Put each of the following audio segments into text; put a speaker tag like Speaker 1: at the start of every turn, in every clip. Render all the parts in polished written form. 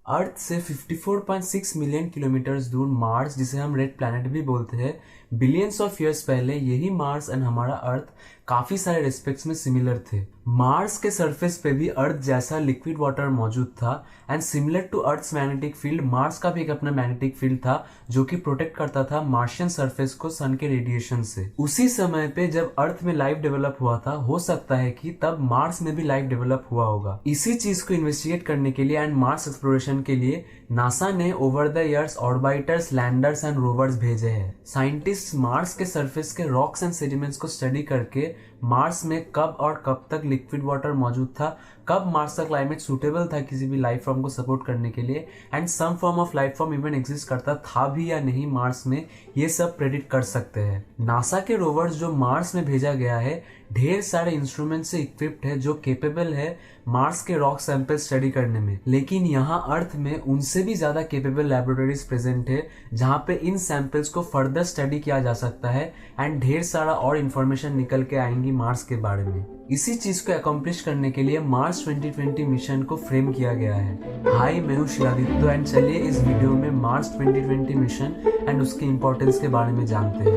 Speaker 1: अर्थ से 54.6 million kilometre दूर Mars, जिसे हम रेड प्लैनेट भी बोलते हैं, बिलियंस ऑफ ईयर्स पहले यही मार्स एंड हमारा अर्थ काफी सारे रिस्पेक्ट्स में सिमिलर थे। मार्स के सरफेस पे भी अर्थ जैसा लिक्विड वाटर मौजूद था and similar to earth's magnetic field, Mars का भी एक अपना मैग्नेटिक फील्ड था जो कि प्रोटेक्ट करता था मार्शियन सरफेस को सन के रेडिएशन से। उसी समय पे जब अर्थ में लाइफ डेवलप हुआ था, हो सकता है कि तब मार्स में भी लाइफ डेवलप हुआ होगा। इसी चीज को इन्वेस्टिगेट करने के लिए एंड मार्स एक्सप्लोरेशन के लिए नासा ने over the years orbiters, landers and rovers भेजे हैं। साइंटिस्ट मार्स के सरफेस के रॉक्स एंड सेडिमेंट्स को स्टडी करके मार्स में कब और कब तक लिक्विड वाटर मौजूद था, कब मार्स का क्लाइमेट सूटेबल था किसी भी लाइफ फॉर्म को सपोर्ट करने के लिए, and some form of life form even exist करता था भी या नहीं मार्स में, ये सब प्रेडिक्ट कर सकते हैं। नासा के रोवर्स जो मार्स में भेजा गया है ढेर सारे इंस्ट्रूमेंट से इक्विप्ड है जो केपेबल है मार्स के रॉक सैंपल स्टडी करने में, लेकिन यहाँ अर्थ में उनसे भी ज्यादा केपेबल लैबोरेटरीज प्रेजेंट है जहाँ पे इन सैंपल्स को फर्दर स्टडी किया जा सकता है एंड ढेर सारा और इन्फॉर्मेशन निकल के आएंगी मार्स के बारे में। इसी चीज को अकम्प्लिश करने के लिए मार्स 2020 मिशन को फ्रेम किया गया है। हाय, मैं हूँ शिलादित्य एंड चलिए इस वीडियो में मार्स 2020 मिशन एंड उसके इम्पोर्टेंस के बारे में जानते हैं।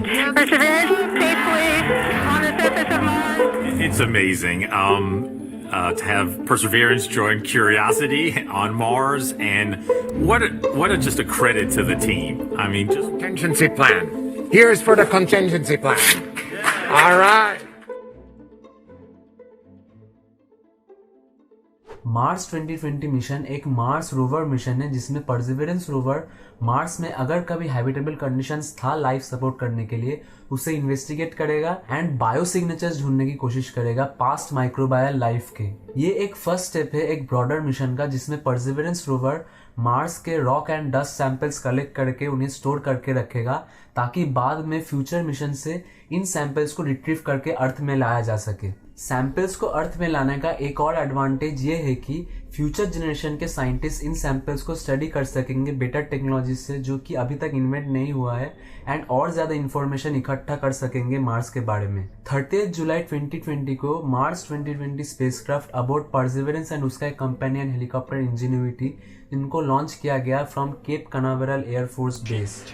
Speaker 2: It's amazing to have Perseverance join Curiosity on Mars, and what a just a credit to the team. I mean, just
Speaker 3: contingency plan. Here's for the contingency plan. All right.
Speaker 1: Mars 2020 mission एक Mars rover mission है जिसमें perseverance rover Mars में अगर कभी habitable conditions था life support करने के लिए उसे इन्वेस्टिगेट करेगा एंड बायो सिग्नेचर्स ढूंढने की कोशिश करेगा पास्ट माइक्रोबायल लाइफ के। ये एक फर्स्ट स्टेप है एक ब्रॉडर मिशन का जिसमें परसिवरेंस रोवर मार्स के rock and dust samples collect करके उन्हें स्टोर करके रखेगा ताकि बाद में फ्यूचर मिशन से इन सैंपल्स को रिट्रीव करके अर्थ में लाया जा सके। सैंपल्स को अर्थ में लाने का एक और एडवांटेज ये है कि फ्यूचर जनरेशन के साइंटिस्ट इन सैंपल्स को स्टडी कर सकेंगे बेटर टेक्नोलॉजी से जो कि अभी तक इन्वेंट नहीं हुआ है एंड और ज्यादा इंफॉर्मेशन इकट्ठा कर सकेंगे मार्स के बारे में। 30 जुलाई 2020 को Mars 2020 spacecraft aboard Perseverance and उसका एक कंपेनियन हेलीकॉप्टर इंजेन्युइटी इनको लॉन्च किया गया from Cape Canaveral Air Force Base.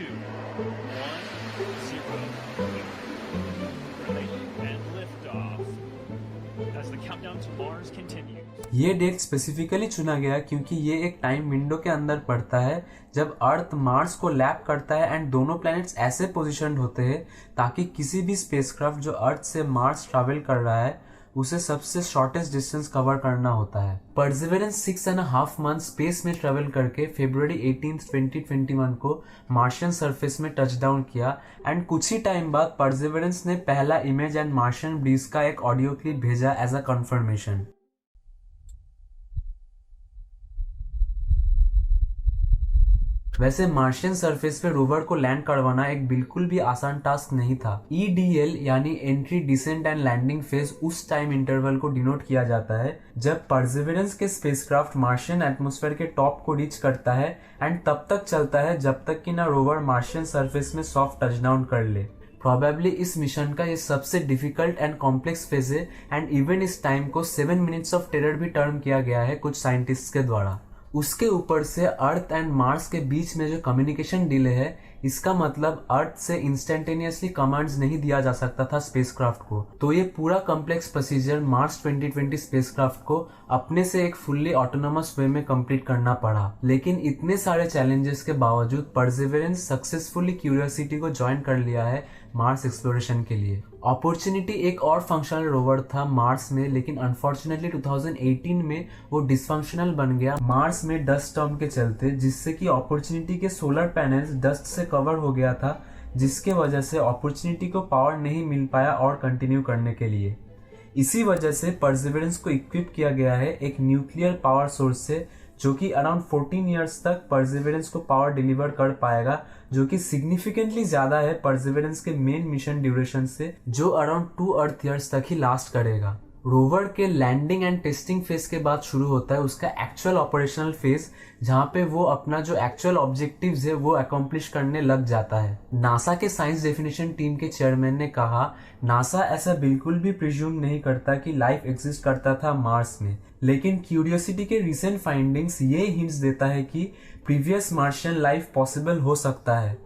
Speaker 1: ये डेट स्पेसिफिकली चुना गया क्योंकि ये एक टाइम विंडो के अंदर पड़ता है जब अर्थ मार्स को लैप करता है एंड दोनों प्लैनेट्स ऐसे पोजीशन्ड होते हैं ताकि किसी भी स्पेसक्राफ्ट जो अर्थ से मार्स ट्रैवल कर रहा है उसे सबसे शॉर्टेस्ट डिस्टेंस कवर करना होता है। परसिवरेंस 6.5 मंथ स्पेस में ट्रेवल करके February 18, 2021 को मार्शियन सरफेस में टचडाउन किया एंड कुछ ही टाइम बाद परसिवरेंस ने पहला इमेज एंड मार्शियन ब्रीज का एक ऑडियो क्लिप भेजा एज अ कंफर्मेशन। वैसे मार्शियन सरफेस पे रोवर को लैंड करवाना एक बिल्कुल भी आसान टास्क नहीं था। EDL यानी entry descent and landing phase उस टाइम इंटरवल को डिनोट किया जाता है जब परसिवरेंस के स्पेसक्राफ्ट मार्शियन एटमॉस्फेयर के टॉप को रीच करता है एंड तब तक चलता है जब तक कि ना रोवर मार्शियन सरफेस में सॉफ्ट टचडाउन कर ले। प्रोबेबली इस मिशन का ये सबसे डिफिकल्ट एंड कॉम्प्लेक्स फेज है एंड इवन इस टाइम को 7 मिनट्स ऑफ टेरर भी टर्म किया गया है कुछ साइंटिस्ट के द्वारा। उसके ऊपर से अर्थ एंड मार्स के बीच में जो कम्युनिकेशन डिले है इसका मतलब अर्थ से इंस्टेंटेनियसली कमांड्स नहीं दिया जा सकता था स्पेसक्राफ्ट को, तो ये पूरा कॉम्प्लेक्स प्रोसीजर मार्स 2020 स्पेसक्राफ्ट को अपने से एक फुल्ली ऑटोनोमस वे में कंप्लीट करना पड़ा। लेकिन इतने सारे चैलेंजेस के बावजूद परसिवरेंस सक्सेसफुली क्यूरियोसिटी को ज्वाइन कर लिया है मार्स एक्सप्लोरेशन के लिए। अपॉर्चुनिटी एक और फंक्शनल रोवर था मार्स में, लेकिन अनफॉर्चुनेटली 2018 में वो डिसफंक्शनल बन गया मार्स में डस्ट स्टॉर्म के चलते, जिससे कि अपॉर्चुनिटी के सोलर पैनल्स डस्ट से कवर हो गया था जिसके वजह से अपॉर्चुनिटी को पावर नहीं मिल पाया और कंटिन्यू करने के लिए। इसी वजह से परसिवरेंस को इक्विप किया गया है एक न्यूक्लियर पावर सोर्स से जो कि अराउंड 14 इयर्स तक परसिवरेंस को पावर डिलीवर कर पाएगा, जो कि सिग्निफिकेंटली ज्यादा है परसिवरेंस के मेन मिशन ड्यूरेशन से जो अराउंड 2 अर्थ ईयर्स तक ही लास्ट करेगा। रोवर के लैंडिंग एंड टेस्टिंग फेज के बाद शुरू होता है उसका एक्चुअल ऑपरेशनल फेज जहाँ पे वो अपना जो एक्चुअल ऑब्जेक्टिव्स है वो अकॉम्प्लिश करने लग जाता है। नासा के साइंस डेफिनेशन टीम के चेयरमैन ने कहा, नासा ऐसा बिल्कुल भी प्रिज्यूम नहीं करता कि लाइफ एग्जिस्ट करता था मार्स में, लेकिन क्यूरियोसिटी के रिसेंट फाइंडिंग्स ये हिंट्स देता है कि प्रीवियस मार्शियन लाइफ पॉसिबल हो सकता है।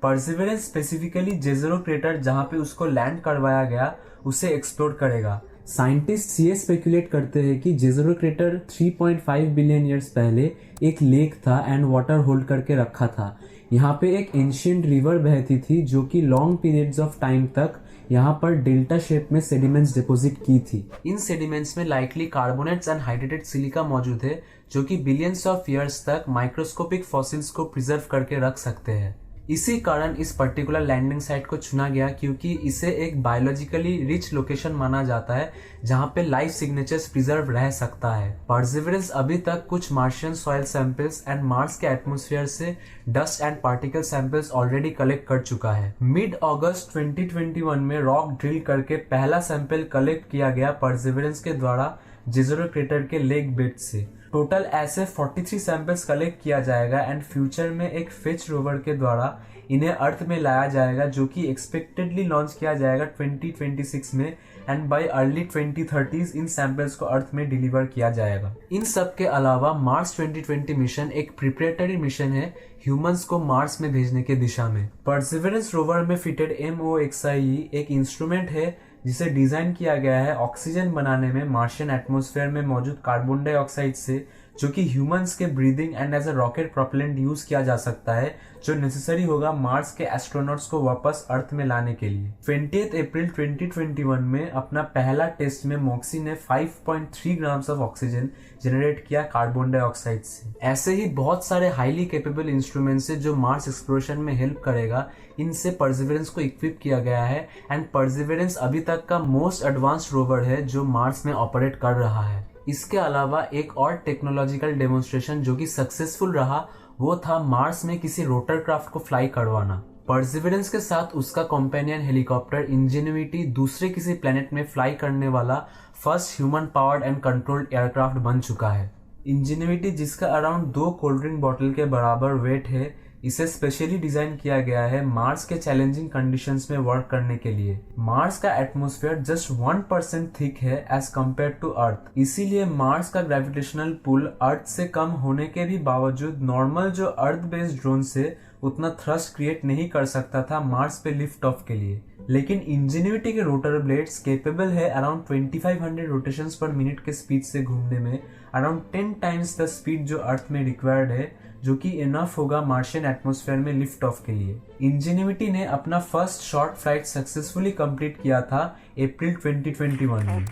Speaker 1: परसिवरेंस स्पेसिफिकली जेज़रो क्रेटर जहां पे उसको लैंड करवाया गया उसे एक्सप्लोर करेगा। साइंटिस्ट्स ये स्पेकुलेट करते हैं कि जेज़रो क्रेटर 3.5 बिलियन ईयर्स पहले एक लेक था एंड वाटर होल्ड करके रखा था। यहाँ पे एक एंशिएंट रिवर बहती थी जो कि लॉन्ग पीरियड्स ऑफ टाइम तक यहाँ पर डेल्टा शेप में सेडिमेंट्स डिपॉजिट की थी। इन सेडिमेंट्स में likely carbonates and hydrated silica मौजूद है जो कि बिलियंस ऑफ ईयर्स तक माइक्रोस्कोपिक फॉसिल्स को प्रिजर्व करके रख सकते हैं। इसी कारण इस पर्टिकुलर लैंडिंग साइट को चुना गया क्योंकि इसे एक बायोलॉजिकली रिच लोकेशन माना जाता है जहां पे लाइफ सिग्नेचर्स प्रिजर्व रह सकता है। परसिवरेंस अभी तक कुछ Martian soil samples and Mars के एटमॉस्फेयर से dust and particle samples already collect कर चुका है। मिड अगस्त 2021 में रॉक ड्रिल करके पहला सैंपल कलेक्ट किया गया परसिवरेंस के द्वारा जेज़रो क्रेटर के लेक बेड से। टोटल ऐसे 43 सैंपल्स कलेक्ट किया जाएगा एंड फ्यूचर में एक फिच रोवर के द्वारा इन्हें अर्थ में लाया जाएगा जो कि एक्सपेक्टेडली लॉन्च किया जाएगा 2026 में and bye early 2030s in samples को अर्थ में डिलीवर किया जाएगा। इन सब के अलावा मार्स 2020 मिशन एक प्रिपरेटरी मिशन है ह्यूमंस को मार्स में भेजने के दिशा में। परसिवरेंस रोवर में फिटेड MOXIE एक इंस्ट्रूमेंट है जिसे डिजाइन किया गया है ऑक्सीजन बनाने में मार्शियन एटमॉस्फेयर में मौजूद कार्बन डाइऑक्साइड से, जो कि ह्यूमंस के breathing and as a rocket propellant use किया जा सकता है जो नेसेसरी होगा मार्स के एस्ट्रोनॉट्स को वापस अर्थ में लाने के लिए। 20 अप्रैल 2021 में अपना पहला टेस्ट में मॉक्सी ने 5.3 ग्राम्स ऑफ ऑक्सीजन जनरेट किया कार्बन डाइऑक्साइड से। ऐसे ही बहुत सारे हाईली कैपेबल इंस्ट्रूमेंट्स है जो मार्स एक्सप्लोरेशन में हेल्प करेगा। इनसे परसिवरेंस को इक्विप किया गया है एंड परसिवरेंस अभी तक का मोस्ट एडवांस्ड रोवर है जो मार्स में ऑपरेट कर रहा है। इसके अलावा एक और टेक्नोलॉजिकल डेमोन्स्ट्रेशन जो कि सक्सेसफुल रहा वो था मार्स में किसी रोटर क्राफ्ट को फ्लाई करवाना। परसिवरेंस के साथ उसका कंपेनियन हेलीकॉप्टर इंजेन्युइटी दूसरे किसी प्लेनेट में फ्लाई करने वाला first human powered and controlled aircraft बन चुका है। इंजेन्युइटी जिसका अराउंड 2 कोल्ड ड्रिंक बॉटल के बराबर वेट है, इसे स्पेशली डिजाइन किया गया है मार्स के चैलेंजिंग कंडीशंस में वर्क करने के लिए। मार्स का एटमॉस्फेयर जस्ट 1% थिक है एज कम्पेयर टू अर्थ, इसीलिए मार्स का ग्रेविटेशनल पुल अर्थ से कम होने के भी बावजूद नॉर्मल जो अर्थ बेस्ड ड्रोन से उतना थ्रस्ट क्रिएट नहीं कर सकता था मार्स पे लिफ्ट ऑफ के लिए। लेकिन इंजेन्युइटी के रोटर ब्लेड्स केपेबल है अराउंड 2500 रोटेशंस पर मिनट के स्पीड से घूमने में, अराउंड 10 टाइम्स द स्पीड जो अर्थ में रिक्वायर्ड है, जो कि इनफ होगा मार्शियन एटमॉस्फेयर में लिफ्ट ऑफ के लिए। इंजेन्युइटी ने अपना first short flight successfully complete किया था अप्रैल 2021 में।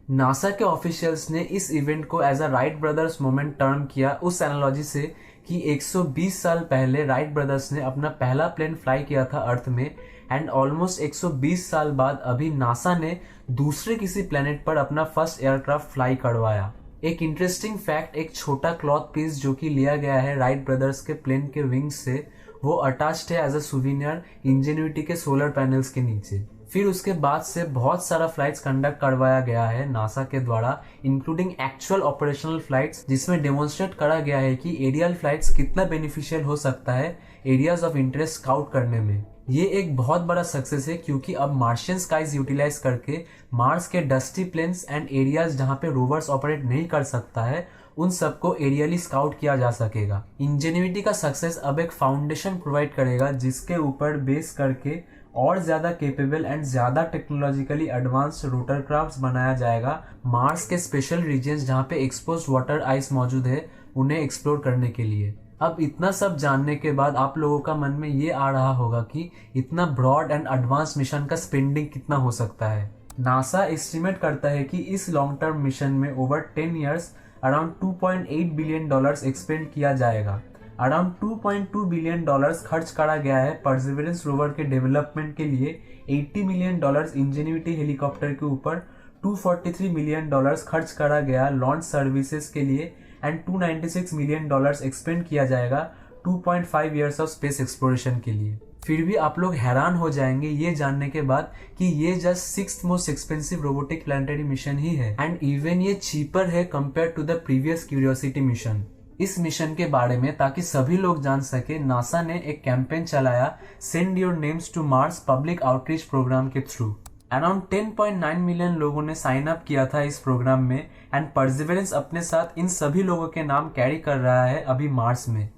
Speaker 1: नासा के ऑफिशियल्स ने इस इवेंट को as a Wright brothers moment term किया उस एनालॉजी से कि 120 साल पहले राइट ब्रदर्स ने अपना पहला प्लेन फ्लाई किया था अर्थ में एंड ऑलमोस्ट 120 साल बाद अभी नासा ने दूसरे किसी प्लेनेट पर अपना फर्स्ट एयरक्राफ्ट फ्लाई करवाया। एक इंटरेस्टिंग फैक्ट, एक छोटा क्लॉथ पीस जो कि लिया गया है राइट ब्रदर्स के प्लेन के विंग्स से, वो अटैच्ड है एज अ सुवेनियर इंजेन्युइटी के सोलर पैनल्स के नीचे। फिर उसके बाद से बहुत सारा फ्लाइट्स कंडक्ट करवाया गया है नासा के द्वारा, इंक्लूडिंग एक्चुअल ऑपरेशनल फ्लाइट्स, जिसमें डेमोन्स्ट्रेट करा गया है कि एरियल फ्लाइट्स कितना बेनिफिशियल हो सकता है एरियाज ऑफ इंटरेस्ट स्काउट करने में। ये एक बहुत बड़ा सक्सेस है क्योंकि अब मार्शियन स्काइज यूटिलाइज करके मार्स के डस्टी प्लेन्स एंड एरियाज जहां पे रोवर्स ऑपरेट नहीं कर सकता है उन सबको एरियली स्काउट किया जा सकेगा। इंजेन्युइटी का सक्सेस अब एक फाउंडेशन प्रोवाइड करेगा जिसके ऊपर बेस करके और ज्यादा केपेबल एंड ज्यादा टेक्नोलॉजिकली एडवांस्ड रोटर क्राफ्ट बनाया जाएगा मार्स के स्पेशल रीजन्स जहां पे एक्सपोज्ड वाटर आइस मौजूद है उन्हें एक्सप्लोर करने के लिए। अब इतना सब जानने के बाद आप लोगों का मन में ये आ रहा होगा कि इतना ब्रॉड एंड एडवांस मिशन का स्पेंडिंग कितना हो सकता है। नासा एस्टिमेट करता है कि इस लॉन्ग टर्म मिशन में over 10 years around $2.8 billion expand किया जाएगा। अराउंड $2.2 बिलियन खर्च करा गया है परसिवरेंस रोवर के डेवलपमेंट के लिए। $80 मिलियन इंजेन्युइटी हेलीकॉप्टर के ऊपर, $243 मिलियन खर्च करा गया लॉन्च सर्विसेज के लिए एंड $296 मिलियन एक्सपेंड किया जाएगा 2.5 इयर्स ऑफ स्पेस एक्सप्लोरेशन के लिए। फिर भी आप लोग हैरान हो जाएंगे ये जानने के बाद कि ये just 6th most expensive robotic planetary mission ही है एंड इवन ये चीपर है compare to the previous Curiosity mission. इस मिशन के बारे में ताकि सभी लोग जान सके, नासा ने एक कैंपेन चलाया send your names to Mars public outreach programme के थ्रू। अराउंड 10.9 मिलियन लोगों ने साइन अप किया था इस प्रोग्राम में एंड परसिवरेंस अपने साथ इन सभी लोगों के नाम कैरी कर रहा है अभी मार्स में।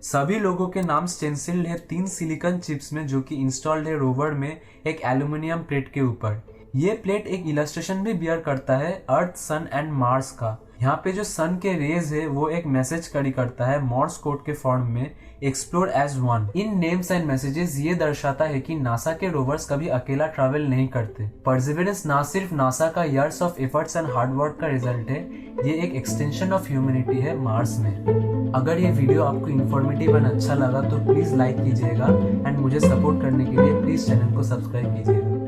Speaker 1: सभी लोगों के नाम स्टेंसिल्ड है 3 सिलिकॉन चिप्स में जो कि इंस्टॉल्ड है रोवर में एक एल्यूमिनियम प्लेट के ऊपर। ये प्लेट एक इलस्ट्रेशन भी बियर करता है अर्थ, सन एंड मार्स का। यहाँ पे जो सन के रेज है वो एक मैसेज कैरी करता है मॉर्स कोड के फॉर्म में, एक्सप्लोर एज वन। इन नेम्स एंड मैसेजेस ये दर्शाता है कि नासा के रोवर्स कभी अकेला ट्रैवल नहीं करते। परसिवरेंस ना सिर्फ नासा का years of efforts and hard work का रिजल्ट है, ये एक एक्सटेंशन ऑफ ह्यूमैनिटी है मार्स में। अगर ये वीडियो आपको इन्फॉर्मेटिव एंड अच्छा लगा तो प्लीज लाइक कीजिएगा एंड मुझे सपोर्ट करने के लिए प्लीज चैनल को सब्सक्राइब कीजिएगा।